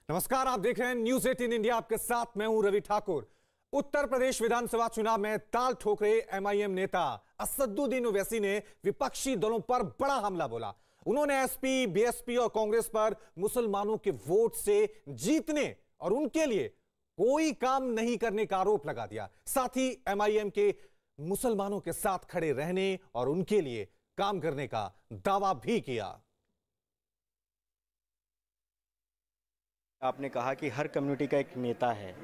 नमस्कार, आप देख रहे हैं न्यूज 18 इंडिया। आपके साथ मैं हूं रवि ठाकुर। उत्तर प्रदेश विधानसभा चुनाव में ताल ठोक रहे एमआईएम नेता असदुद्दीन ओवैसी ने विपक्षी दलों पर बड़ा हमला बोला। उन्होंने एसपी, बीएसपी और कांग्रेस पर मुसलमानों के वोट से जीतने और उनके लिए कोई काम नहीं करने का आरोप लगा दिया। साथ ही एमआईएम के मुसलमानों के साथ खड़े रहने और उनके लिए काम करने का दावा भी किया। आपने कहा कि हर कम्युनिटी का एक नेता है,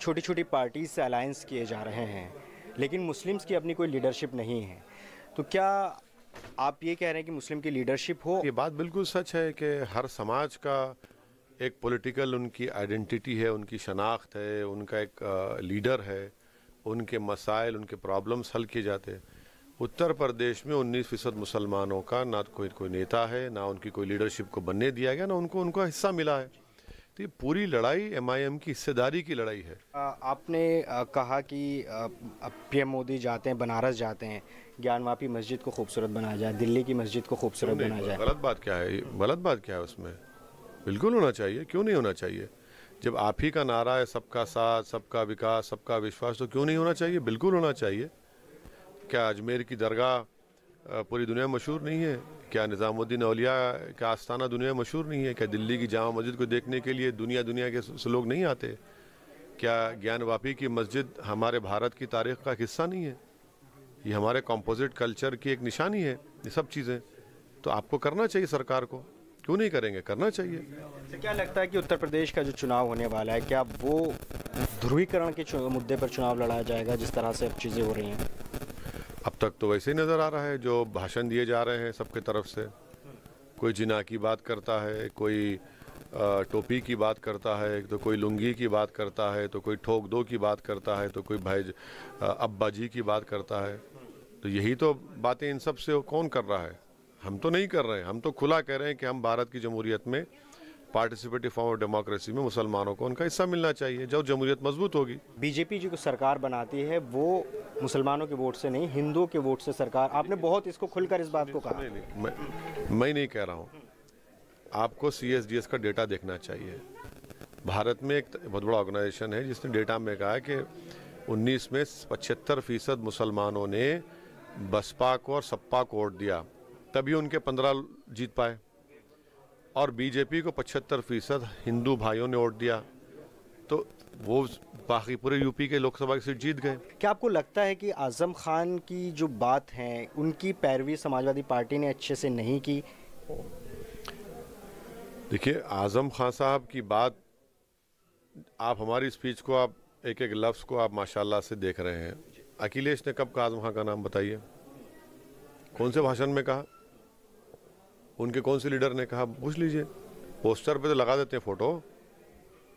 छोटी छोटी पार्टी से अलायंस किए जा रहे हैं, लेकिन मुस्लिम्स की अपनी कोई लीडरशिप नहीं है। तो क्या आप ये कह रहे हैं कि मुस्लिम की लीडरशिप हो? ये बात बिल्कुल सच है कि हर समाज का एक पॉलिटिकल उनकी आइडेंटिटी है, उनकी शनाख्त है, उनका एक लीडर है, उनके मसाइल, उनके प्रॉब्लम्स हल किए जाते हैं। उत्तर प्रदेश में 19% मुसलमानों का ना कोई नेता है, ना उनकी कोई लीडरशिप को बनने दिया गया, ना उनका हिस्सा मिला है। तो ये पूरी लड़ाई एमआईएम की हिस्सेदारी की लड़ाई है। आपने कहा कि पीएम मोदी जाते हैं, बनारस जाते हैं, ज्ञानवापी मस्जिद को खूबसूरत बनाया जाए, दिल्ली की मस्जिद को खूबसूरत बनाया जाए। गलत बात क्या है? गलत बात क्या है उसमें? बिल्कुल होना चाहिए, क्यों नहीं होना चाहिए? जब आप ही का नारा है सबका साथ, सबका विकास, सबका विश्वास, तो क्यों नहीं होना चाहिए? बिल्कुल होना चाहिए। क्या अजमेर की दरगाह पूरी दुनिया में मशहूर नहीं है? क्या निज़ामुद्दीन औलिया का आस्थाना दुनिया में मशहूर नहीं है? क्या दिल्ली की जामा मस्जिद को देखने के लिए दुनिया के से लोग नहीं आते? क्या ज्ञानवापी की मस्जिद हमारे भारत की तारीख का हिस्सा नहीं है? ये हमारे कंपोजिट कल्चर की एक निशानी है। ये सब चीज़ें तो आपको करना चाहिए, सरकार को। क्यों नहीं करेंगे? करना चाहिए। तो क्या लगता है कि उत्तर प्रदेश का जो चुनाव होने वाला है, क्या वो ध्रुवीकरण के मुद्दे पर चुनाव लड़ाया जाएगा जिस तरह से अब चीज़ें हो रही हैं? अब तक तो वैसे ही नज़र आ रहा है, जो भाषण दिए जा रहे हैं सबके तरफ से। कोई जिना की बात करता है, कोई टोपी की बात करता है, तो कोई लुंगी की बात करता है, तो कोई ठोक दो की बात करता है, तो कोई भाई अब्बा जी की बात करता है। तो यही तो बातें इन सब से कौन कर रहा है? हम तो नहीं कर रहे हैं। हम तो खुला कह रहे हैं कि हम भारत की जमहूरियत में, पार्टिसिपेटिव फॉर्म ऑफ डेमोक्रेसी में मुसलमानों को उनका हिस्सा मिलना चाहिए। जब जमहूरियत मजबूत होगी। बीजेपी जो सरकार बनाती है वो मुसलमानों के वोट से नहीं, हिंदुओं के वोट से सरकार। आपने बहुत इसको खुलकर इस बात को कहा। मैं नहीं कह रहा हूँ। आपको CSDS का डेटा देखना चाहिए। भारत में एक बहुत बड़ा ऑर्गेनाइजेशन है जिसने डेटा में कहा है कि 19 में 75% मुसलमानों ने बसपा को और सपा को वोट दिया, तभी उनके 15 जीत पाए। और बीजेपी को 75% हिंदू भाइयों ने वोट दिया, तो वो बाकी पूरे यूपी के लोकसभा की सीट जीत गए। क्या आपको लगता है कि आजम खान की जो बात है, उनकी पैरवी समाजवादी पार्टी ने अच्छे से नहीं की? देखिए, आजम खान साहब की बात, आप हमारी स्पीच को, आप एक एक लफ्ज़ को आप माशाल्लाह से देख रहे हैं। अखिलेश ने कब कहा आजम खान का नाम? बताइए, कौन से भाषण में कहा? उनके कौन से लीडर ने कहा? पूछ लीजिए। पोस्टर पे तो लगा देते हैं फोटो,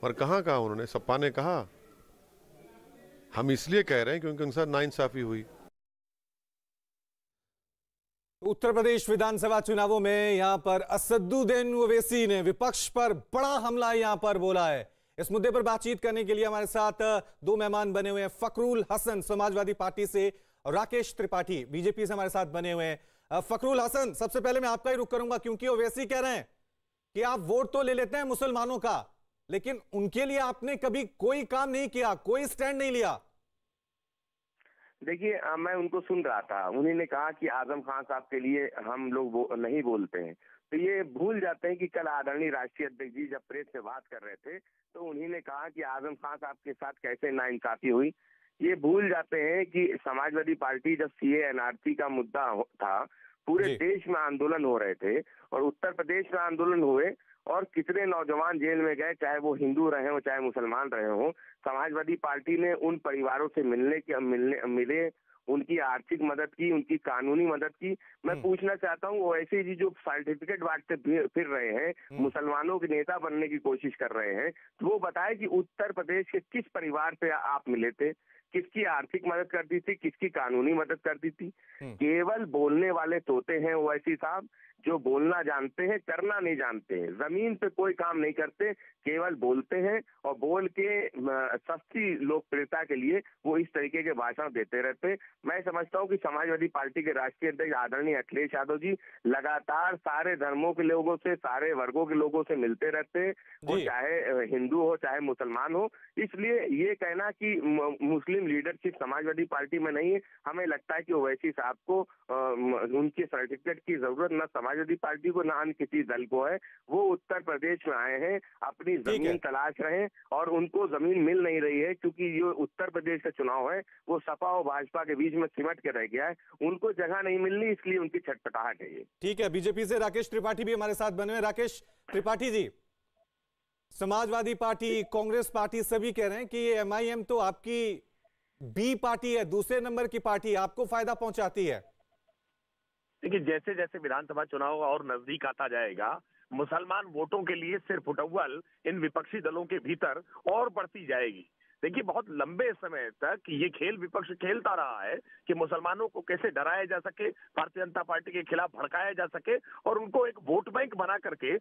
पर कहाँ कहा उन्होंने? सपा ने कहा? हम इसलिए कह रहे हैं क्योंकि उनके साथ नाइंसाफी हुई। उत्तर प्रदेश विधानसभा चुनावों में यहां पर असदुद्दीन ओवैसी ने विपक्ष पर बड़ा हमला यहां पर बोला है। इस मुद्दे पर बातचीत करने के लिए हमारे साथ दो मेहमान बने हुए हैं। फखरुल हसन समाजवादी पार्टी से और राकेश त्रिपाठी बीजेपी से हमारे साथ बने हुए हैं। फखरुल हसन, सबसे पहले मैं आपका ही रुख करूंगा, क्योंकि ओवैसी कह रहे हैं कि आप वोट तो ले लेते हैं मुसलमानों का, लेकिन उनके लिए आपने कभी कोई काम नहीं किया, कोई स्टैंड नहीं लिया। देखिए, मैं उनको सुन रहा था। उन्होंने कहा कि आजम खान साहब के लिए हम लोग नहीं बोलते हैं, तो ये भूल जाते हैं कि कल आदरणीय राष्ट्रीय अध्यक्ष जी जब प्रेस से बात कर रहे थे तो उन्होंने कहा कि आजम खान साहब के साथ कैसे नाइंसाफी हुई। ये भूल जाते हैं कि समाजवादी पार्टी जब CA NRC का मुद्दा था, पूरे देश में आंदोलन हो रहे थे और उत्तर प्रदेश में आंदोलन हुए और कितने नौजवान जेल में गए, चाहे वो हिंदू रहे हो चाहे मुसलमान रहे हो। समाजवादी पार्टी ने उन परिवारों से मिले, उनकी आर्थिक मदद की, उनकी कानूनी मदद की। मैं पूछना चाहता हूँ, वो ऐसे जी जो सर्टिफिकेट बांटते फिर रहे हैं, मुसलमानों के नेता बनने की कोशिश कर रहे हैं, तो वो बताए कि उत्तर प्रदेश के किस परिवार से आप मिले थे, किसकी आर्थिक मदद करती थी, किसकी कानूनी मदद करती थी। केवल बोलने वाले तोते हैं ओवैसी साहब, जो बोलना जानते हैं, करना नहीं जानते हैं। जमीन पे कोई काम नहीं करते, केवल बोलते हैं और बोल के सस्ती लोकप्रियता के लिए वो इस तरीके के भाषण देते रहते हैं। मैं समझता हूँ कि समाजवादी पार्टी के राष्ट्रीय अध्यक्ष आदरणीय अखिलेश यादव जी लगातार सारे धर्मों के लोगों से, सारे वर्गों के लोगों से मिलते रहते हैं, वो चाहे हिंदू हो चाहे मुसलमान हो। इसलिए ये कहना कि मुस्लिम लीडरशिप समाजवादी पार्टी में नहीं है, हमें लगता है कि ओवैसी साहब को उनके सर्टिफिकेट की जरूरत न समाजवादी पार्टी को, न अन्य किसी दल को है। वो उत्तर प्रदेश में आए हैं, अपनी जमीन तलाश रहे हैं और उनको जमीन मिल नहीं रही है, क्योंकि ये उत्तर प्रदेश का चुनाव है वो सपा और भाजपा के बीच में सिमट के रह गया है। उनको जगह नहीं मिलनी, इसलिए उनकी छटपटाहट है ये। ठीक है, बीजेपी से राकेश त्रिपाठी भी हमारे साथ बने हुए। राकेश त्रिपाठी जी, समाजवादी पार्टी, कांग्रेस पार्टी सभी कह रहे हैं कि ये MIM तो आपकी बी पार्टी है, दूसरे नंबर की पार्टी, आपको फायदा पहुंचाती है। देखिए, जैसे जैसे विधानसभा चुनाव और नजदीक आता जाएगा, मुसलमान वोटों के लिए सिर्फ उटव्वल इन विपक्षी दलों के भीतर और बढ़ती जाएगी। देखिए, बहुत लंबे समय तक ये खेल विपक्ष खेलता रहा है कि मुसलमानों को कैसे डराया जा सके, भारतीय जनता पार्टी के खिलाफ भड़काया जा सके और उनको एक वोट बैंक बना करके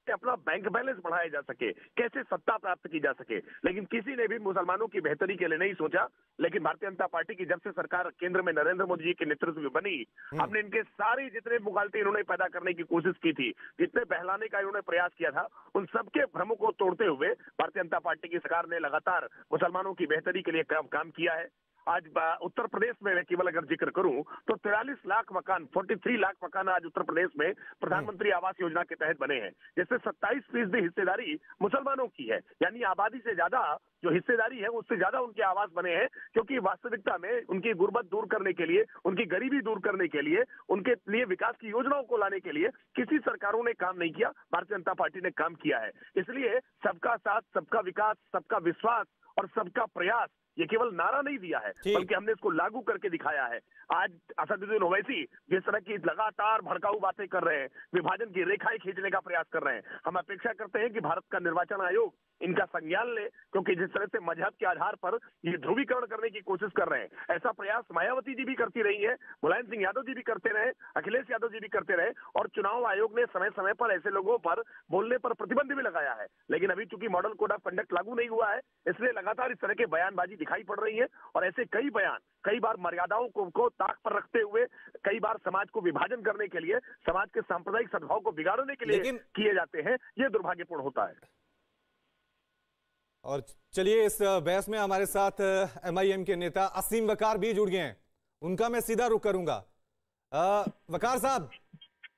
अपना बैंक बैलेंस बढ़ाया जा सके, कैसे सत्ता प्राप्त की जा सके। लेकिन किसी ने भी मुसलमानों की बेहतरी के लिए नहीं सोचा। लेकिन भारतीय जनता पार्टी की जब से सरकार केंद्र में नरेंद्र मोदी जी के नेतृत्व में बनी, हमने इनके सारे जितने मुगालते इन्होंने पैदा करने की कोशिश की थी, जितने बहलाने का इन्होंने प्रयास किया था, उन सबके भ्रमों को तोड़ते हुए भारतीय जनता पार्टी की सरकार ने लगातार मुसलमानों की बेहतरी के लिए काम किया है। आज उत्तर प्रदेश में मैं केवल अगर जिक्र करूं तो 43 लाख मकान, 43 लाख मकान आज उत्तर प्रदेश में प्रधानमंत्री आवास योजना के तहत बने हैं, जिससे 27% हिस्सेदारी मुसलमानों की है। यानी आबादी से ज्यादा जो हिस्सेदारी है उससे ज्यादा उनके आवास बने हैं, क्योंकि वास्तविकता में उनकी गुर्बत दूर करने के लिए, उनकी गरीबी दूर करने के लिए, उनके लिए विकास की योजनाओं को लाने के लिए किसी सरकारों ने काम नहीं किया, भारतीय जनता पार्टी ने काम किया है। इसलिए सबका साथ, सबका विकास, सबका विश्वास और सबका प्रयास ये केवल नारा नहीं दिया है, बल्कि हमने इसको लागू करके दिखाया है। आज असदुद्दीन ओवैसी जिस तरह की लगातार भड़काऊ बातें कर रहे हैं, विभाजन की रेखाएं खींचने का प्रयास कर रहे हैं, हम अपेक्षा करते हैं कि भारत का निर्वाचन आयोग इनका संज्ञान ले, क्योंकि जिस तरह से मजहब के आधार पर ये ध्रुवीकरण करने की कोशिश कर रहे हैं, ऐसा प्रयास मायावती जी भी करती रही है, मुलायम सिंह यादव जी भी करते रहे, अखिलेश यादव जी भी करते रहे, और चुनाव आयोग ने समय समय पर ऐसे लोगों पर बोलने पर प्रतिबंध भी लगाया है। लेकिन अभी चूंकि मॉडल कोड ऑफ कंडक्ट लागू नहीं हुआ है, इसलिए लगातार इस तरह के बयानबाजी दिखाई पड़ रही है। और ऐसे कई बयान, कई बार मर्यादाओं को ताक पर रखते हुए, कई बार समाज को विभाजन करने के लिए, समाज के सांप्रदायिक सद्भाव को बिगाड़ने के लिए किए जाते हैं। ये दुर्भाग्यपूर्ण होता है। और चलिए, इस बहस में हमारे साथ MIM के नेता असीम वकार भी जुड़ गए हैं, उनका मैं सीधा रुख करूंगा। वकार साहब,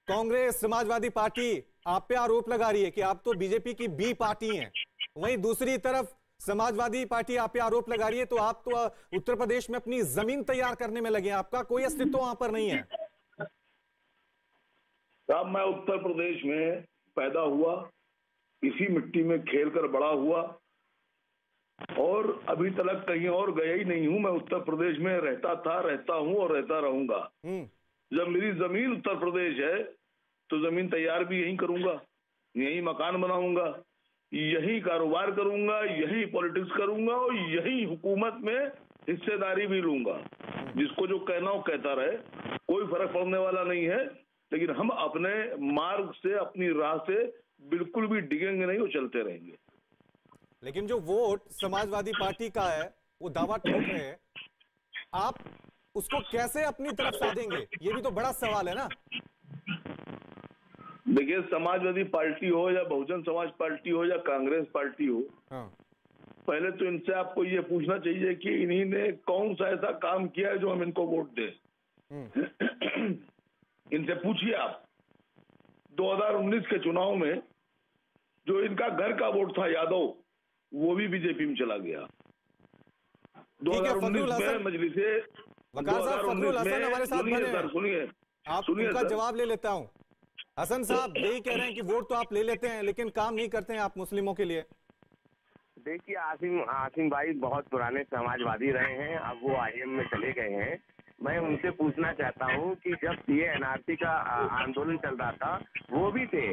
कांग्रेस समाजवादी पार्टी आप पे आरोप लगा रही है कि आप तो बीजेपी की बी पार्टी हैं, वहीं दूसरी तरफ समाजवादी पार्टी आप पे आरोप लगा रही है तो आप तो उत्तर प्रदेश में अपनी जमीन तैयार करने में लगे हैं, आपका कोई अस्तित्व वहां पर नहीं है। साहब, मैं उत्तर प्रदेश में पैदा हुआ, इसी मिट्टी में खेल कर बड़ा हुआ और अभी तक कहीं और गया ही नहीं हूं। मैं उत्तर प्रदेश में रहता था, रहता हूं और रहता रहूंगा। जब मेरी जमीन उत्तर प्रदेश है तो जमीन तैयार भी यहीं करूंगा, यहीं मकान बनाऊंगा, यही कारोबार करूंगा, यही पॉलिटिक्स करूंगा और यही हुकूमत में हिस्सेदारी भी लूंगा। जिसको जो कहना हो कहता रहे, कोई फर्क पड़ने वाला नहीं है। लेकिन हम अपने मार्ग से, अपनी राह से बिल्कुल भी डिगेंगे नहीं, वो चलते रहेंगे। लेकिन जो वोट समाजवादी पार्टी का है वो दावा ठोक रहे हैं, आप उसको कैसे अपनी तरफ साधेंगे, ये भी तो बड़ा सवाल है ना। देखिए, समाजवादी पार्टी हो या बहुजन समाज पार्टी हो या कांग्रेस पार्टी हो, पहले तो इनसे आपको ये पूछना चाहिए कि इन्हीं ने कौन सा ऐसा काम किया है जो हम इनको वोट दें। इनसे पूछिए आप, 2019 के चुनाव में जो इनका घर का वोट था यादव, वो भी बीजेपी में चला गया। 2019 में मजलिसे, सुनिए आप उनका जवाब ले लेता हूं। हसन साहब यही कह रहे हैं कि वोट तो आप ले लेते हैं लेकिन काम नहीं करते हैं आप मुस्लिमों के लिए। देखिए, आसिम भाई बहुत पुराने समाजवादी रहे हैं, अब वो IM में चले गए हैं। मैं उनसे पूछना चाहता हूं कि जब CA/NRC का आंदोलन चल रहा था, वो भी थे,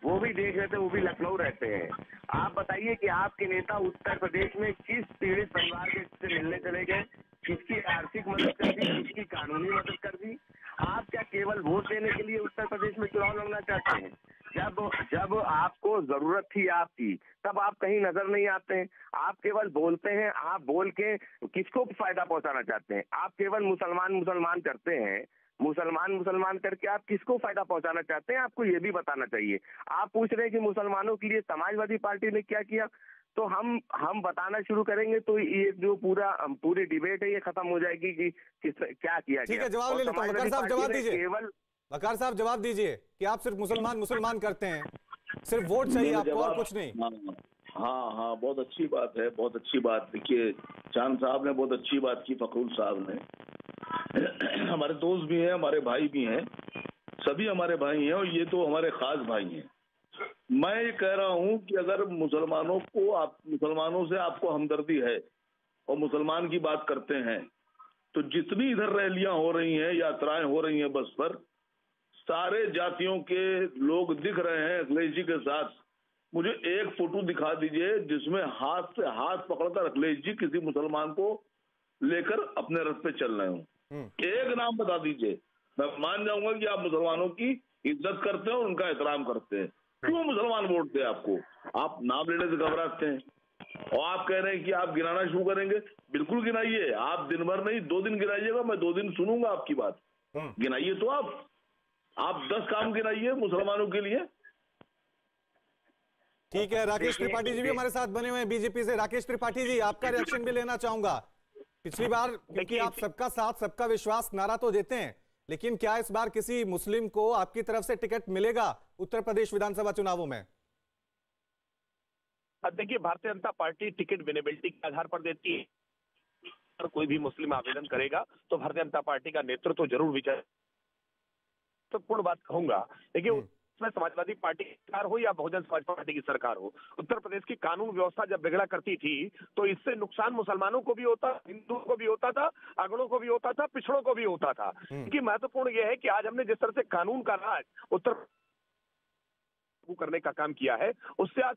वो भी देख रहे थे, वो भी लखनऊ रहते हैं। आप बताइए कि आपके नेता उत्तर प्रदेश में किस पीड़ित परिवार के से मिलने चले गए, किसकी आर्थिक मदद कर दी, किसकी कानूनी मदद कर दी? आप क्या केवल केवल वोट देने के लिए उत्तर प्रदेश में चुनाव लड़ना चाहते हैं? जब आपको जरूरत थी आपकी, तब आप कहीं नजर नहीं आते हैं। आप केवल बोलते हैं, आप बोल के किसको फायदा पहुंचाना चाहते हैं? आप केवल मुसलमान करते हैं, मुसलमान करके आप किसको फायदा पहुंचाना चाहते हैं? आपको ये भी बताना चाहिए। आप पूछ रहे हैं कि मुसलमानों के लिए समाजवादी पार्टी ने क्या किया, तो हम बताना शुरू करेंगे तो ये जो पूरी डिबेट है ये खत्म हो जाएगी कि क्या किया ठीक है, जवाब ले लेता हूं। वकार साहब जवाब दीजिए, केवल वकार साहब जवाब दीजिए कि आप सिर्फ मुसलमान करते हैं, सिर्फ वोट चाहिए आपको और कुछ नहीं। हाँ, बहुत अच्छी बात है, बहुत अच्छी बात। देखिए, चांद साहब ने बहुत अच्छी बात की, फखरुल साहब ने। हमारे दोस्त भी हैं, हमारे भाई भी हैं, सभी हमारे भाई हैं, और ये तो हमारे खास भाई हैं। मैं ये कह रहा हूँ कि अगर मुसलमानों से आपको हमदर्दी है और मुसलमान की बात करते हैं, तो जितनी इधर रैलियां हो रही हैं, यात्राएं हो रही हैं बस पर, सारे जातियों के लोग दिख रहे हैं अखिलेश जी के साथ। मुझे एक फोटो दिखा दीजिए जिसमें हाथ से हाथ पकड़कर अखिलेश जी किसी मुसलमान को लेकर अपने रथ पे चल रहे हो। एक नाम बता दीजिए, मैं मान जाऊंगा कि आप मुसलमानों की इज्जत करते हैं और उनका एहतराम करते हैं। क्यों मुसलमान वोट दे आपको? आप नाम लेने से घबराते हैं और आप कह रहे हैं कि आप गिनाना शुरू करेंगे। बिल्कुल गिनाइए, आप दिन भर नहीं 2 दिन गिनाइएगा, मैं 2 दिन सुनूंगा आपकी बात। गिनाइए तो आप 10 काम गिनाइए मुसलमानों के लिए। ठीक है, राकेश त्रिपाठी जी भी हमारे साथ बने हुए हैं बीजेपी से। राकेश त्रिपाठी जी, आपका रिएक्शन भी लेना चाहूंगा। पिछली बार क्योंकि आप सबका साथ सबका विश्वास नारा तो देते हैं, लेकिन क्या इस बार किसी मुस्लिम को आपकी तरफ से टिकट मिलेगा उत्तर प्रदेश विधानसभा चुनावों में? देखिए, Bharatiya Janata party ticket winnability के आधार पर देती है। अगर कोई भी मुस्लिम आवेदन करेगा तो भारतीय जनता पार्टी का नेतृत्व तो जरूर विचार। तो पूर्ण बात कहूंगा, देखिए उसमें समाजवादी पार्टी की सरकार हो या बहुजन समाज पार्टी की सरकार हो, उत्तर प्रदेश की कानून व्यवस्था जब बिगड़ा करती थी तो इससे नुकसान मुसलमानों को भी होता, हिंदुओं को भी होता था, अगड़ों को भी होता था, पिछड़ों को भी होता था। क्योंकि महत्वपूर्ण यह है कि आज हमने जिस तरह से कानून का राज उत्तर करने का काम किया है, उससे आज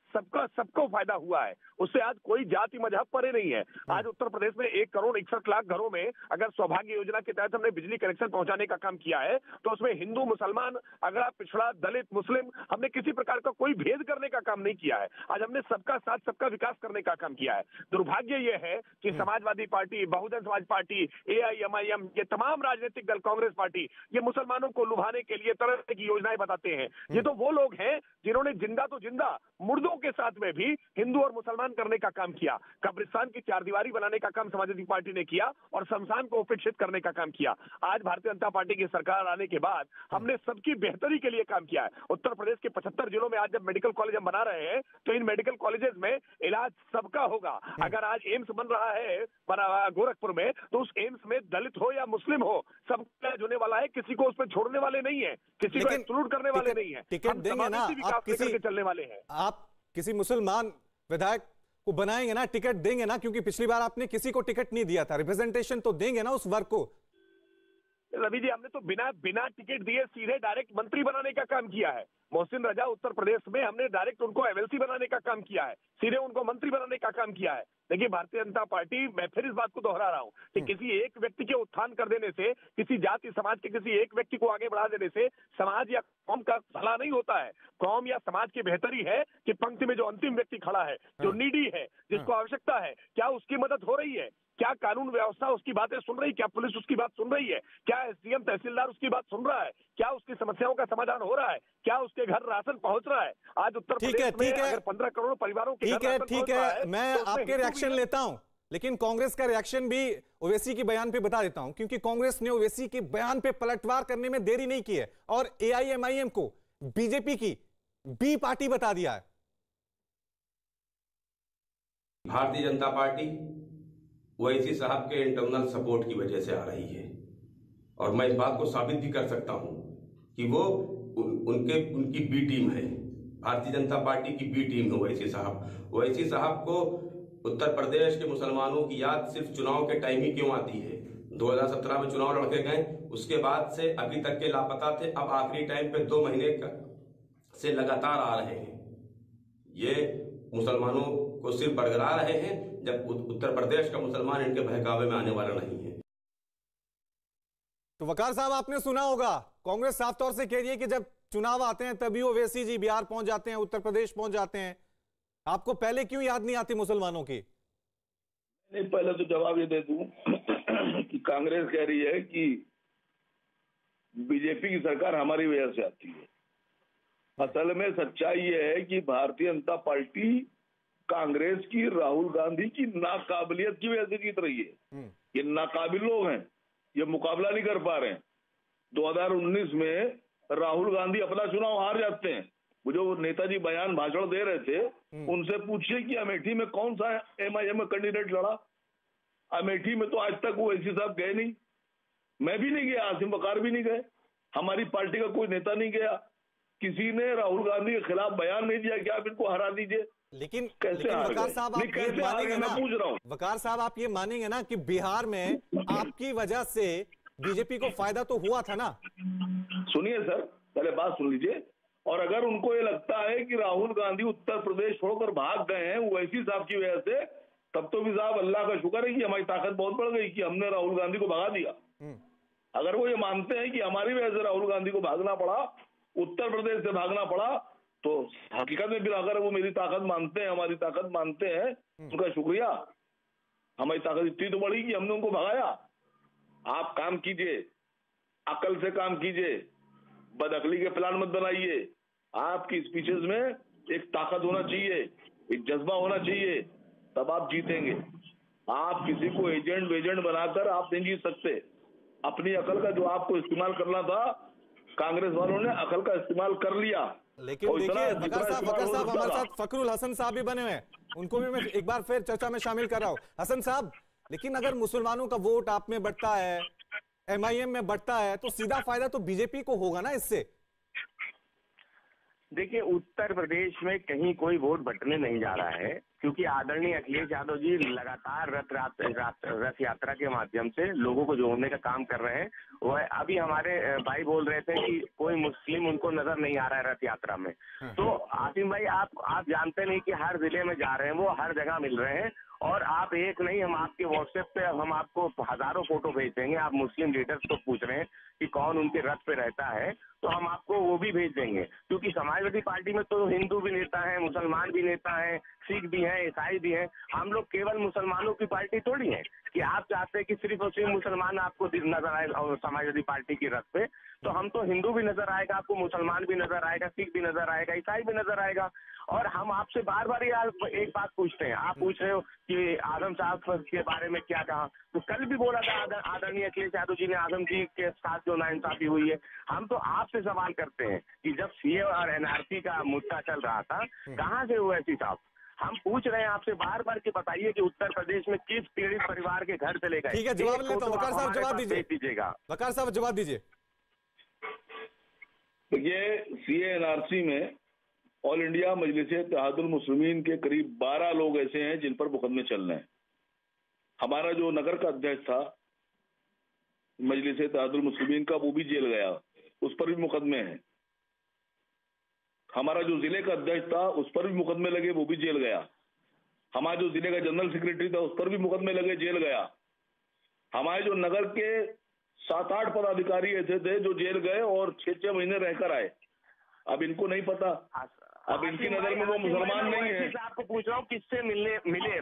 सबको फायदा हुआ है। उससे आज कोई जाति मजहब परे नहीं है। आज उत्तर प्रदेश में 1 करोड़ 61 लाख घरों में अगर सौभाग्य योजना के तहत हमने बिजली कनेक्शन पहुंचाने का काम किया है, तो उसमें हिंदू, मुसलमान, अगड़ा, पिछड़ा, दलित, मुस्लिम, हमने किसी प्रकार का कोई भेद करने का काम नहीं किया है। आज हमने सबका साथ सबका विकास करने का काम किया है। दुर्भाग्य यह है कि Samajwadi party, Bahujan Samaj party, AIMIM, ये तमाम राजनीतिक दल, कांग्रेस पार्टी, ये मुसलमानों को लुभाने के लिए तरह तरह की योजनाएं बताते हैं। ये तो वो लोग हैं जिन्होंने जिंदा तो जिंदा मुर्दों के साथ में भी हिंदू और मुसलमान करने का काम किया। कब्रिस्तान की 4 दीवारी बनाने का काम समाजवादी पार्टी ने किया और शमशान को उपेक्षित करने का काम किया। आज भारतीय जनता पार्टी की सरकार आने के बाद हमने सबकी बेहतरी के लिए काम किया है। उत्तर प्रदेश के 75 जिलों में आज जब मेडिकल कॉलेज हम बना रहे हैं, तो इन मेडिकल कॉलेजेस में इलाज सबका होगा। अगर आज एम्स बन रहा है गोरखपुर में, तो उस एम्स में दलित हो या मुस्लिम हो, सब इलाज होने वाला है। किसी को उस पर छोड़ने वाले नहीं है, किसी को एक्सक्लूड करने वाले नहीं है। टिकट देंगे ना आप, चलने वाले हैं। आप किसी मुसलमान विधायक को बनाएंगे ना, टिकट देंगे ना, क्योंकि पिछली बार आपने किसी को टिकट नहीं दिया था। रिप्रेजेंटेशन तो देंगे ना उस वर्ग को। रवि जी, हमने तो बिना टिकट दिए सीधे डायरेक्ट मंत्री बनाने का काम किया है। मोहसिन रजा उत्तर प्रदेश में हमने डायरेक्ट उनको MLC बनाने का काम किया है, सीधे उनको मंत्री बनाने का काम किया है। देखिए, भारतीय जनता पार्टी, मैं फिर इस बात को दोहरा रहा हूं कि किसी एक व्यक्ति के उत्थान कर देने से, किसी जाति समाज के किसी एक व्यक्ति को आगे बढ़ा देने से समाज या कौम का भला नहीं होता है। कौम या समाज की बेहतरी है कि पंक्ति में जो अंतिम व्यक्ति खड़ा है, जो नीडी है, जिसको आवश्यकता है, क्या उसकी मदद हो रही है? क्या कानून व्यवस्था उसकी बातें सुन रही? क्या पुलिस उसकी बात सुन रही है? क्या SDM तहसीलदार उसकी बात सुन रहा है? क्या उसकी समस्याओं का समाधान हो रहा है? क्या उसके घर राशन पहुंच रहा है? आज उत्तर प्रदेश में अगर 15 करोड़ परिवारों के घर राशन पहुंच रहा है, मैं आपके रिएक्शन लेता हूं, लेकिन कांग्रेस का रिएक्शन भी ओवैसी के बयान पे बता देता हूं, क्योंकि कांग्रेस ने ओवैसी के बयान पे पलटवार करने में देरी नहीं की है और AIMIM को बीजेपी की बी पार्टी बता दिया है। भारतीय जनता पार्टी ओवैसी साहब के इंटरनल सपोर्ट की वजह से आ रही है, और मैं इस बात को साबित भी कर सकता हूं कि वो उनकी बी टीम है। भारतीय जनता पार्टी की बी टीम है ओवैसी साहब को उत्तर प्रदेश के मुसलमानों की याद सिर्फ चुनाव के टाइम ही क्यों आती है? 2017 में चुनाव लड़के गए, उसके बाद से अभी तक के लापता थे, अब आखिरी टाइम पे 2 महीने से लगातार आ रहे हैं। ये मुसलमानों को सिर्फ बरगला रहे हैं, जब उत्तर प्रदेश का मुसलमान इनके बहकावे में आने वाला नहीं है। तो वकार साहब, आपने सुना होगा कांग्रेस साफ तौर से कह रही है कि जब चुनाव आते हैं तभी ओवैसी जी बिहार पहुंच जाते हैं, उत्तर प्रदेश पहुंच जाते हैं। आपको पहले क्यों याद नहीं आती मुसलमानों की? नहीं, पहले तो जवाब ये दे दूं कि कांग्रेस कह रही है कि बीजेपी की सरकार हमारी वजह से आती है। असल में सच्चाई ये है कि भारतीय जनता पार्टी कांग्रेस की, राहुल गांधी की नाकाबिलियत की वजह से जीत रही है। ये नाकाबिल लोग हैं, ये मुकाबला नहीं कर पा रहे हैं। 2019 में राहुल गांधी अपना चुनाव हार जाते हैं। वो जो नेताजी बयान भाषण दे रहे थे, उनसे पूछिए कि अमेठी में कौन सा एमआईएम कैंडिडेट लड़ा। अमेठी में तो आज तक ओवैसी साहब गए नहीं, मैं भी नहीं गया, आसिम वकार भी नहीं गए, हमारी पार्टी का कोई नेता नहीं गया, किसी ने राहुल गांधी के खिलाफ बयान नहीं दिया कि आप इनको हरा दीजिए। लेकिन कैसे वकार साहब, आप ये मानेंगे ना, पूछ रहा हूँ वकार साहब, आप ये मानेंगे ना कि बिहार में आपकी वजह से बीजेपी को फायदा तो हुआ था ना? सुनिए सर, पहले बात सुन लीजिए। और अगर उनको ये लगता है कि राहुल गांधी उत्तर प्रदेश छोड़कर भाग गए हैं ओवैसी साहब की वजह से, तब तो भी साहब अल्लाह का शुक्र है कि हमारी ताकत बहुत बढ़ गई कि हमने राहुल गांधी को भगा दिया। अगर वो ये मानते हैं कि हमारी वजह से राहुल गांधी को भागना पड़ा, उत्तर प्रदेश से भागना पड़ा, तो हकीकत में फिर अगर वो मेरी ताकत मानते हैं, हमारी ताकत मानते हैं, उनका शुक्रिया। हमारी ताकत इतनी तो बढ़ी कि हमने उनको भगाया। आप काम कीजिए, अकल से काम कीजिए, बदअकली के प्लान मत बनाइए। आपकी स्पीचेस में एक ताकत होना चाहिए, एक जज्बा होना चाहिए, तब आप जीतेंगे। आप किसी को एजेंट वेजेंट बनाकर आप नहीं जीत सकते। अपनी अकल का जो आपको इस्तेमाल करना था, कांग्रेस वालों ने अकल का इस्तेमाल कर लिया। लेकिन देखिए वकार साहब, हमारे साथ फखरुल हसन साहब भी बने हुए हैं, उनको भी मैं एक बार फिर चर्चा में शामिल कर रहा हूं। हसन साहब, लेकिन अगर मुसलमानों का वोट आप में बढ़ता है, एमआईएम में बढ़ता है, तो सीधा फायदा तो बीजेपी को होगा ना इससे? देखिए, उत्तर प्रदेश में कहीं कोई वोट बंटने नहीं जा रहा है, क्योंकि आदरणीय अखिलेश यादव जी लगातार रथ यात्रा के माध्यम से लोगों को जोड़ने का काम कर रहे हैं। वह अभी हमारे भाई बोल रहे थे कि कोई मुस्लिम उनको नजर नहीं आ रहा है रथ यात्रा में। तो आसिम भाई, आप जानते नहीं कि हर जिले में जा रहे हैं, वो हर जगह मिल रहे हैं। और आप एक नहीं, हम आपके व्हाट्सएप पे हम आपको हजारों फोटो भेज देंगे। आप मुस्लिम लीडर्स को पूछ रहे हैं कि कौन उनके रथ पे रहता है, तो हम आपको वो भी भेज देंगे। क्योंकि समाजवादी पार्टी में तो हिंदू भी नेता है, मुसलमान भी नेता है, सिख भी हैं, ईसाई भी हैं। हम लोग केवल मुसलमानों की पार्टी थोड़ी है कि आप चाहते हैं कि सिर्फ और सिर्फ मुसलमान आपको नजर आए और समाजवादी पार्टी की रथ पे। तो हम तो हिंदू भी नजर आएगा आपको, मुसलमान भी नजर आएगा, सिख भी नजर आएगा, ईसाई भी नजर आएगा। और हम आपसे बार बार ये एक बात पूछते हैं, आप पूछ रहे हो कि आजम साहब के बारे में क्या कहा, तो कल भी बोला था आदरणीय अखिलेश यादव जी ने आजम जी के साथ जो नाइंसाफी हुई है। हम तो आपसे सवाल करते हैं कि जब सीए और एनआरसी का मुद्दा चल रहा था, कहाँ से ओवैसी साहब? हम पूछ रहे हैं आपसे बार बार कि बताइए कि उत्तर प्रदेश में किस पीड़ित परिवार के घर चले गए? ठीक है, जवाब लेता हूं। वकार साहब जवाब दीजिएगा। वकार साहब जवाब दीजिए। ये सीए एनआरसी में ऑल इंडिया मजलिस इत्तेहादुल मुस्लिमीन के करीब 12 लोग ऐसे हैं जिन पर मुकदमे चल रहे हैं। हमारा जो नगर का अध्यक्ष था मजलिस इत्तेहादुल मुस्लिमीन का, वो भी जेल गया, उस पर भी मुकदमे हैं। हमारा जो जिले का अध्यक्ष था उस पर भी मुकदमे लगे, वो भी जेल गया। हमारा जो जिले का जनरल सेक्रेटरी था उस पर भी मुकदमे लगे, जेल गया। हमारे जो नगर के 7-8 पदाधिकारी ऐसे थे जो जेल गए और 6-6 महीने रहकर आए। अब इनको नहीं पता, अब इनकी नजर में वो मुसलमान नहीं है। आपको पूछ रहा हूँ किससे मिले।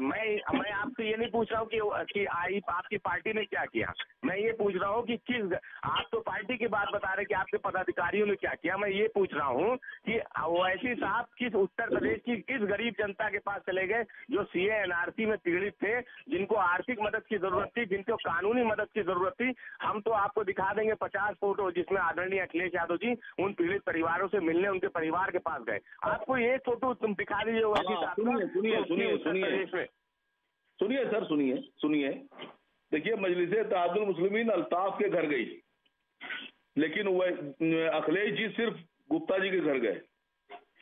मैं आपसे ये नहीं पूछ रहा हूँ कि आपकी पार्टी ने क्या किया। मैं ये पूछ रहा हूँ कि किस, आप तो पार्टी की बात बता रहे कि आपके पदाधिकारियों ने क्या किया। मैं ये पूछ रहा हूँ कि ओवैसी साहब किस उत्तर प्रदेश की किस गरीब जनता के पास चले गए जो सीए एनआरसी में पीड़ित थे, जिनको आर्थिक मदद की जरूरत थी, जिनको कानूनी मदद की जरूरत थी। हम तो आपको दिखा देंगे 50 फोटो जिसमें आदरणीय अखिलेश यादव जी उन पीड़ित परिवारों से मिलने उनके परिवार के पास गए। आपको ये फोटो तुम दिखा दीजिए। सुनिए, देखिए, मजलिस इत्तेहादुल मुस्लिमीन अल्ताफ के घर गई, लेकिन वह अखिलेश जी सिर्फ गुप्ता जी के घर गए,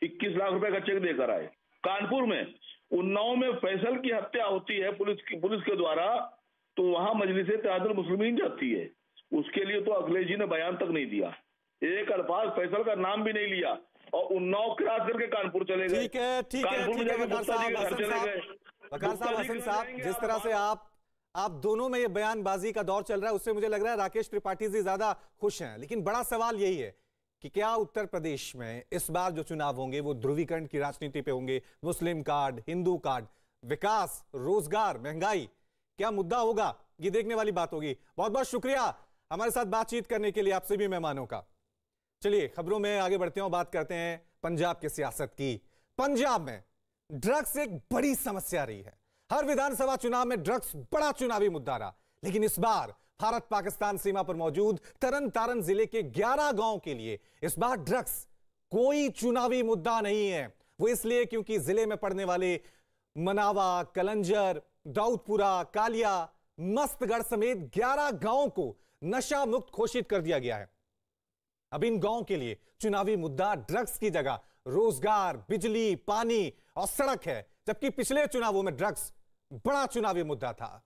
21 लाख रुपए का चेक देकर आए। कानपुर में, उन्नाव में फैसल की हत्या होती है पुलिस के द्वारा, तो वहां मजलिस इत्तेहादुल मुस्लिमीन जाती है। उसके लिए तो अखिलेश जी ने बयान तक नहीं दिया, एक अल्फाज फैसल का नाम भी नहीं लिया, और उन्नाव क्रॉस करके कानपुर चले गए। ठीक है वकार साहब, हसन साहब, जिस तरह से आप आप दोनों में ये बयानबाजी का दौर चल रहा है, उससे मुझे लग रहा है राकेश त्रिपाठी जी ज्यादा खुश हैं। लेकिन बड़ा सवाल यही है कि क्या उत्तर प्रदेश में इस बार जो चुनाव होंगे वो ध्रुवीकरण की राजनीति पे होंगे? मुस्लिम कार्ड, हिंदू कार्ड, विकास, रोजगार, महंगाई, क्या मुद्दा होगा? ये देखने वाली बात होगी। बहुत बहुत शुक्रिया हमारे साथ बातचीत करने के लिए आप सभी मेहमानों का। चलिए खबरों में आगे बढ़ते हैं और बात करते हैं पंजाब की सियासत की। पंजाब में ड्रग्स एक बड़ी समस्या रही है। हर विधानसभा चुनाव में ड्रग्स बड़ा चुनावी मुद्दा रहा, लेकिन इस बार भारत पाकिस्तान सीमा पर मौजूद तरन तारन जिले के 11 गांव के लिए इस बार ड्रग्स कोई चुनावी मुद्दा नहीं है। वो इसलिए क्योंकि जिले में पड़ने वाले मनावा, कलंजर, दाऊदपुरा, कालिया, मस्तगढ़ समेत 11 गांवों को नशा मुक्त घोषित कर दिया गया है। अब इन गांवों के लिए चुनावी मुद्दा ड्रग्स की जगह रोजगार, बिजली, पानी और सड़क है, जबकि पिछले चुनावों में ड्रग्स बड़ा चुनावी मुद्दा था।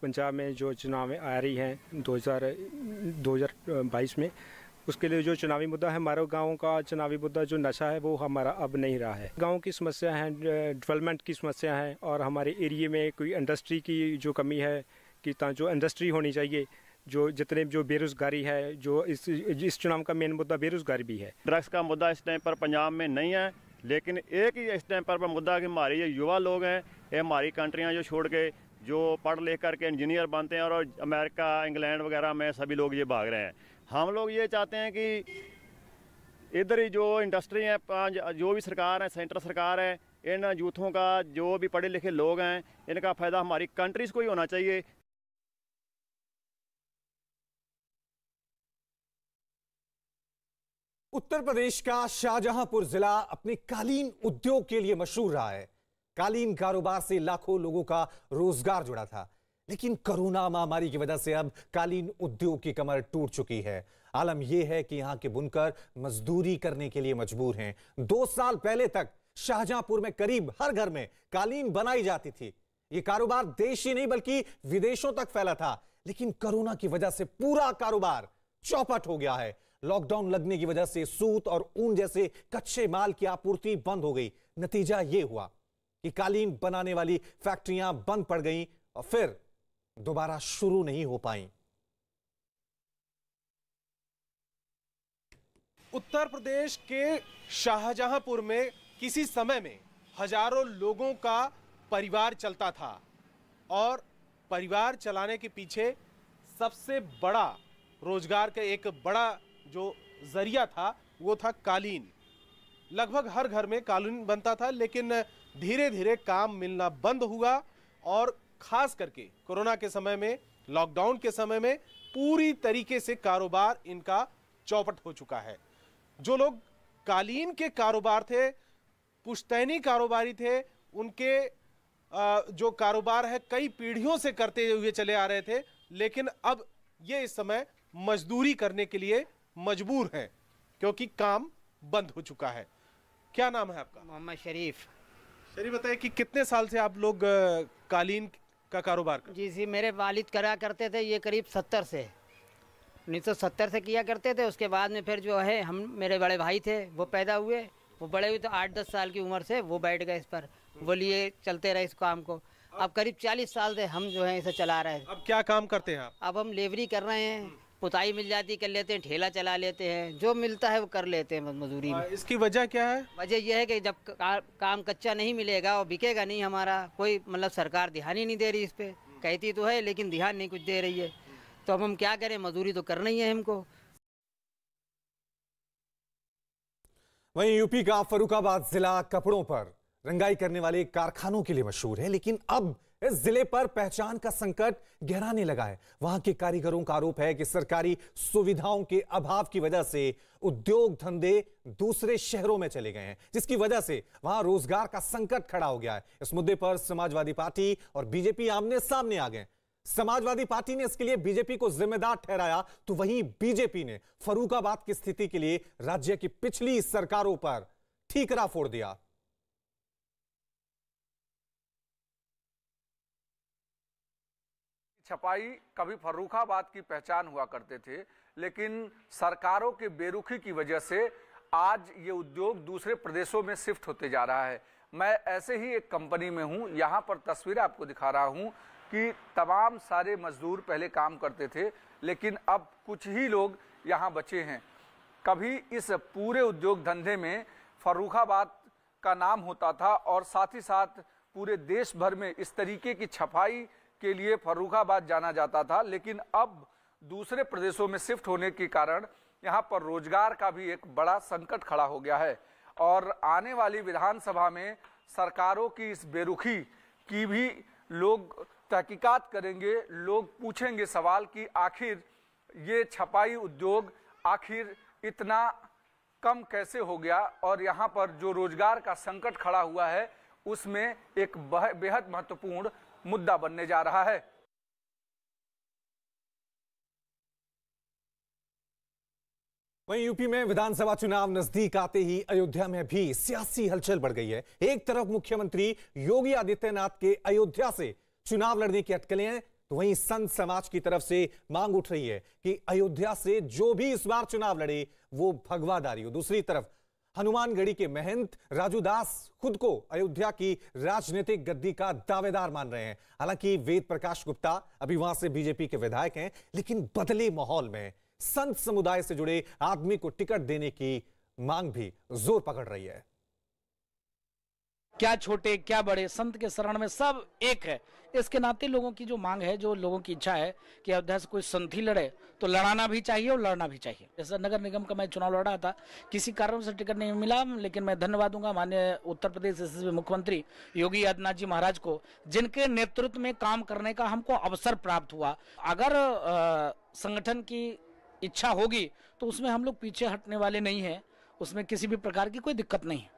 पंजाब में जो चुनाव आ रही हैं 2022 में, उसके लिए जो चुनावी मुद्दा है, हमारे गाँव का चुनावी मुद्दा जो नशा है वो हमारा अब नहीं रहा है। गांव की समस्या है, डेवलपमेंट की समस्या है, और हमारे एरिया में कोई इंडस्ट्री की जो कमी है कि जो इंडस्ट्री होनी चाहिए, जो बेरोजगारी है, जो इस चुनाव का मेन मुद्दा बेरोजगारी भी है। ड्रग्स का मुद्दा इस टाइम पर पंजाब में नहीं है, लेकिन एक ही इस टाइम पर मुद्दा कि हमारे ये युवा लोग हैं, ये हमारी कंट्रियाँ जो छोड़ के जो पढ़ लिख करके इंजीनियर बनते हैं और अमेरिका, इंग्लैंड वगैरह में सभी लोग ये भाग रहे हैं। हम लोग ये चाहते हैं कि इधर ही जो इंडस्ट्री है, जो भी सरकार है, सेंटर सरकार है, इन यूथों का, जो भी पढ़े लिखे लोग हैं, इनका फ़ायदा हमारी कंट्रीज़ को ही होना चाहिए। उत्तर प्रदेश का शाहजहांपुर जिला अपने कालीन उद्योग के लिए मशहूर रहा है। कालीन कारोबार से लाखों लोगों का रोजगार जुड़ा था, लेकिन कोरोना महामारी की वजह से अब कालीन उद्योग की कमर टूट चुकी है। आलम यह है कि यहां के बुनकर मजदूरी करने के लिए मजबूर हैं। 2 साल पहले तक शाहजहांपुर में करीब हर घर में कालीन बनाई जाती थी। यह कारोबार देश ही नहीं बल्कि विदेशों तक फैला था, लेकिन कोरोना की वजह से पूरा कारोबार चौपट हो गया है। लॉकडाउन लगने की वजह से सूत और ऊन जैसे कच्चे माल की आपूर्ति बंद हो गई। नतीजा यह हुआ कि कालीन बनाने वाली फैक्ट्रियां बंद पड़ गईं और फिर दोबारा शुरू नहीं हो पाई। उत्तर प्रदेश के शाहजहांपुर में किसी समय में हजारों लोगों का परिवार चलता था, और परिवार चलाने के पीछे सबसे बड़ा रोजगार का एक बड़ा जो जरिया था वो था कालीन। लगभग हर घर में कालीन बनता था, लेकिन धीरे धीरे काम मिलना बंद हुआ, और खास करके कोरोना के समय में, लॉकडाउन के समय में पूरी तरीके से कारोबार इनका चौपट हो चुका है। जो लोग कालीन के कारोबार थे, पुश्तैनी कारोबारी थे, उनके जो कारोबार है कई पीढ़ियों से करते हुए चले आ रहे थे, लेकिन अब ये इस समय मजदूरी करने के लिए मजबूर हैं क्योंकि काम बंद हो चुका है। क्या नाम है आपका? मोहम्मद शरीफ। शरीफ, बताइए कि कितने साल से आप लोग कालीन का कारोबार करते? जी, मेरे वालिद करा करते थे, ये करीब 70 से 1970 से किया करते थे। उसके बाद में फिर जो है मेरे बड़े भाई थे, वो पैदा हुए, वो बड़े हुए तो 8-10 साल की उम्र से वो बैठ गए इस पर, वो लिए चलते रहे इस काम को। अब करीब 40 साल से हम जो है इसे चला रहे हैं। अब क्या काम करते हैं आप? अब हम लेबरी कर रहे हैं, पुताई मिल जाती कर लेते हैं, ठेला चला लेते हैं, जो मिलता है वो कर लेते हैं मजदूरी में। इसकी वजह क्या है? वजह यह है कि जब काम कच्चा नहीं मिलेगा और बिकेगा नहीं हमारा, कोई मतलब सरकार ध्यान ही नहीं दे रही इस पे। कहती तो है लेकिन ध्यान नहीं कुछ दे रही है, तो अब हम क्या करें, मजदूरी तो करना ही है हमको। वहीं यूपी का फर्रुखाबाद जिला कपड़ों पर रंगाई करने वाले कारखानों के लिए मशहूर है, लेकिन अब इस जिले पर पहचान का संकट गहराने लगा है। वहां के कारीगरों का आरोप है कि सरकारी सुविधाओं के अभाव की वजह से उद्योग धंधे दूसरे शहरों में चले गए हैं, जिसकी वजह से वहां रोजगार का संकट खड़ा हो गया है। इस मुद्दे पर समाजवादी पार्टी और बीजेपी आमने सामने आ गए। समाजवादी पार्टी ने इसके लिए बीजेपी को जिम्मेदार ठहराया, तो वहीं बीजेपी ने फर्रुखाबाद की स्थिति के लिए राज्य की पिछली सरकारों पर ठीकरा फोड़ दिया। छपाई कभी फर्रुखाबाद की पहचान हुआ करते थे, लेकिन सरकारों के बेरुखी की वजह से आज ये उद्योग दूसरे प्रदेशों में शिफ्ट होते जा रहा है। मैं ऐसे ही एक कंपनी में हूं, यहां पर तस्वीरें आपको दिखा रहा हूं कि तमाम सारे मजदूर पहले काम करते थे, लेकिन अब कुछ ही लोग यहां बचे हैं। कभी इस पूरे उद्योग धंधे में फर्रुखाबाद का नाम होता था और साथ ही साथ पूरे देश भर में इस तरीके की छपाई के लिए फर्रुखाबाद जाना जाता था, लेकिन अब दूसरे प्रदेशों में शिफ्ट होने के कारण यहाँ पर रोजगार का भी एक बड़ा संकट खड़ा हो गया है। और आने वाली विधानसभा में सरकारों की इस बेरुखी की भी लोग तहकीकात करेंगे, लोग पूछेंगे सवाल कि आखिर ये छपाई उद्योग आखिर इतना कम कैसे हो गया, और यहाँ पर जो रोजगार का संकट खड़ा हुआ है उसमें एक बेहद महत्वपूर्ण मुद्दा बनने जा रहा है। वहीं यूपी में विधानसभा चुनाव नजदीक आते ही अयोध्या में भी सियासी हलचल बढ़ गई है। एक तरफ मुख्यमंत्री योगी आदित्यनाथ के अयोध्या से चुनाव लड़ने की अटकलें हैं, तो वहीं संत समाज की तरफ से मांग उठ रही है कि अयोध्या से जो भी इस बार चुनाव लड़े वो भगवादारी हो। दूसरी तरफ हनुमानगढ़ी के महंत राजू दास खुद को अयोध्या की राजनीतिक गद्दी का दावेदार मान रहे हैं। हालांकि वेद प्रकाश गुप्ता अभी वहां से बीजेपी के विधायक हैं, लेकिन बदले माहौल में संत समुदाय से जुड़े आदमी को टिकट देने की मांग भी जोर पकड़ रही है। क्या छोटे क्या बड़े, संत के शरण में सब एक है। इसके नाते लोगों की जो मांग है, जो लोगों की इच्छा है कि अयोध्या से कोई संत ही लड़े, तो लड़ाना भी चाहिए और लड़ना भी चाहिए। जैसा नगर निगम का मैं चुनाव लड़ा था, किसी कारण से टिकट नहीं मिला, लेकिन मैं धन्यवाद दूंगा माननीय उत्तर प्रदेश यशस्वी मुख्यमंत्री योगी आदित्यनाथ जी महाराज को, जिनके नेतृत्व में काम करने का हमको अवसर प्राप्त हुआ। अगर संगठन की इच्छा होगी तो उसमें हम लोग पीछे हटने वाले नहीं हैं, उसमें किसी भी प्रकार की कोई दिक्कत नहीं है।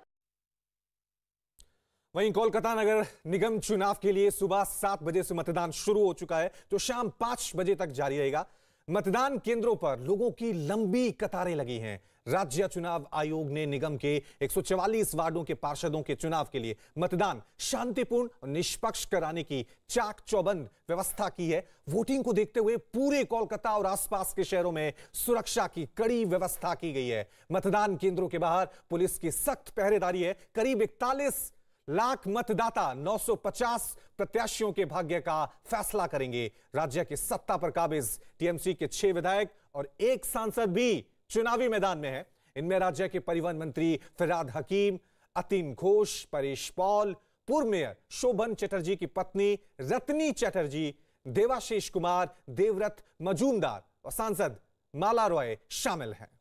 वहीं कोलकाता नगर निगम चुनाव के लिए सुबह 7 बजे से मतदान शुरू हो चुका है, जो शाम 5 बजे तक जारी रहेगा। मतदान केंद्रों पर लोगों की लंबी कतारें लगी हैं। राज्य चुनाव आयोग ने निगम के 144 वार्डों के पार्षदों के चुनाव के लिए मतदान शांतिपूर्ण और निष्पक्ष कराने की चाक चौबंद व्यवस्था की है। वोटिंग को देखते हुए पूरे कोलकाता और आसपास के शहरों में सुरक्षा की कड़ी व्यवस्था की गई है। मतदान केंद्रों के बाहर पुलिस की सख्त पहरेदारी है। करीब 41 लाख मतदाता 950 प्रत्याशियों के भाग्य का फैसला करेंगे। राज्य की सत्ता पर काबिज टीएमसी के 6 विधायक और 1 सांसद भी चुनावी मैदान में है। इनमें राज्य के परिवहन मंत्री फिरहाद हकीम, अतीन घोष, परेश पॉल, पूर्व मेयर शोभन चटर्जी की पत्नी रत्नी चटर्जी, देवाशीष कुमार, देवव्रत मजूमदार और सांसद माला रॉय शामिल हैं।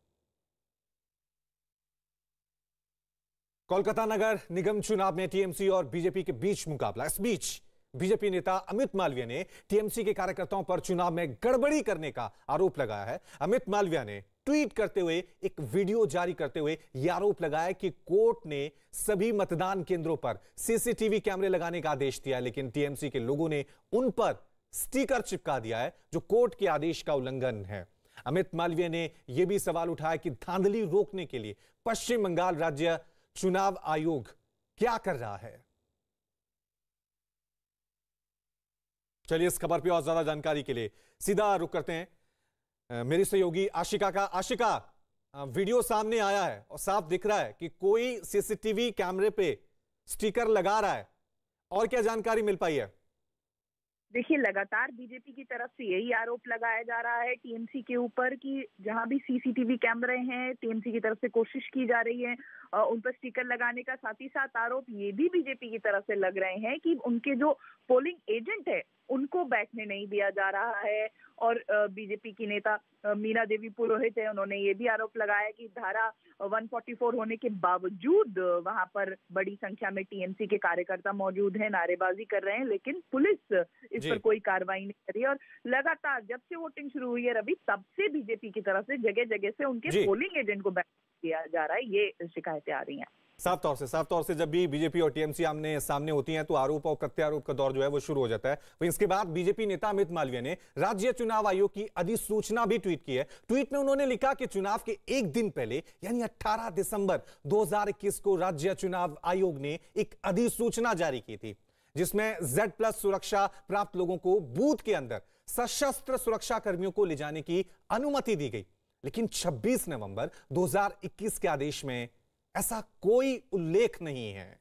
कोलकाता नगर निगम चुनाव में टीएमसी और बीजेपी के बीच मुकाबला। इस बीच बीजेपी नेता अमित मालवीय ने टीएमसी के कार्यकर्ताओं पर चुनाव में गड़बड़ी करने का आरोप लगाया है। अमित मालवीय ने ट्वीट करते हुए एक वीडियो जारी करते हुए यह आरोप लगाया कि कोर्ट ने सभी मतदान केंद्रों पर सीसीटीवी कैमरे लगाने का आदेश दिया, लेकिन टीएमसी के लोगों ने उन पर स्टिकर चिपका दिया है, जो कोर्ट के आदेश का उल्लंघन है। अमित मालवीय ने यह भी सवाल उठाया कि धांधली रोकने के लिए पश्चिम बंगाल राज्य चुनाव आयोग क्या कर रहा है। चलिए इस खबर पर और ज्यादा जानकारी के लिए सीधा रुख करते हैं मेरी सहयोगी आशिका का। आशिका, वीडियो सामने आया है और साफ दिख रहा है कि कोई सीसीटीवी कैमरे पे स्टिकर लगा रहा है, और क्या जानकारी मिल पाई है? देखिए, लगातार बीजेपी की तरफ से यही आरोप लगाया जा रहा है टीएमसी के ऊपर कि जहां भी सीसीटीवी कैमरे हैं, टीएमसी की तरफ से कोशिश की जा रही है उन पर स्टिकर लगाने का। साथ ही साथ आरोप ये भी बीजेपी की तरफ से लग रहे हैं कि उनके जो पोलिंग एजेंट है उनको बैठने नहीं दिया जा रहा है। और बीजेपी की नेता मीना देवी पुरोहित है, उन्होंने ये भी आरोप लगाया कि धारा 144 होने के बावजूद वहां पर बड़ी संख्या में टीएमसी के कार्यकर्ता मौजूद हैं, नारेबाजी कर रहे हैं, लेकिन पुलिस इस पर कोई कार्रवाई नहीं कर रही है। और लगातार जब से वोटिंग शुरू हुई है रवि, तब से बीजेपी की तरफ से जगह जगह से उनके पोलिंग एजेंट को बैठ किया जा रहा है, ये शिकायतें आ रही हैं। साफ तौर से जब भी बीजेपी और टीएमसी आमने सामने होती हैं तो आरोप और प्रत्यारोप का दौर जो है वो शुरू हो जाता है। वहीं इसके बाद बीजेपी नेता अमित मालवीय ने राज्य चुनाव आयोग की अधिसूचना भी ट्वीट की है। ट्वीट में उन्होंने लिखा कि चुनाव के एक दिन पहले यानी 18 दिसंबर 2021 को राज्य चुनाव आयोग ने एक अधिसूचना जारी की थी, जिसमें Z+ सुरक्षा प्राप्त लोगों को बूथ के अंदर सशस्त्र सुरक्षा कर्मियों को ले जाने की अनुमति दी गई। लेकिन 26 नवंबर 2021 के आदेश में ऐसा कोई उल्लेख नहीं है।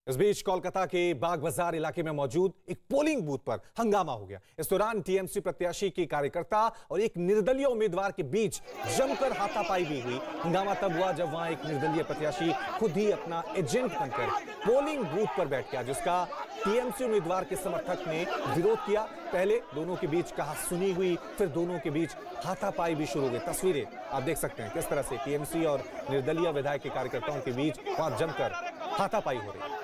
इस बीच कोलकाता के बाग बाजार इलाके में मौजूद एक पोलिंग बूथ पर हंगामा हो गया। इस दौरान टीएमसी प्रत्याशी के कार्यकर्ता और एक निर्दलीय उम्मीदवार के बीच जमकर हाथापाई भी हुई। हंगामा तब हुआ जब वहां एक निर्दलीय प्रत्याशी खुद ही अपना एजेंट बनकर पोलिंग बूथ पर बैठ गया, जिसका टीएमसी उम्मीदवार के समर्थक ने विरोध किया। पहले दोनों के बीच कहासुनी हुई, फिर दोनों के बीच हाथापाई भी शुरू हो गई। तस्वीरें आप देख सकते हैं किस तरह से टीएमसी और निर्दलीय विधायक के कार्यकर्ताओं के बीच वहां जमकर हाथापाई हो रही है।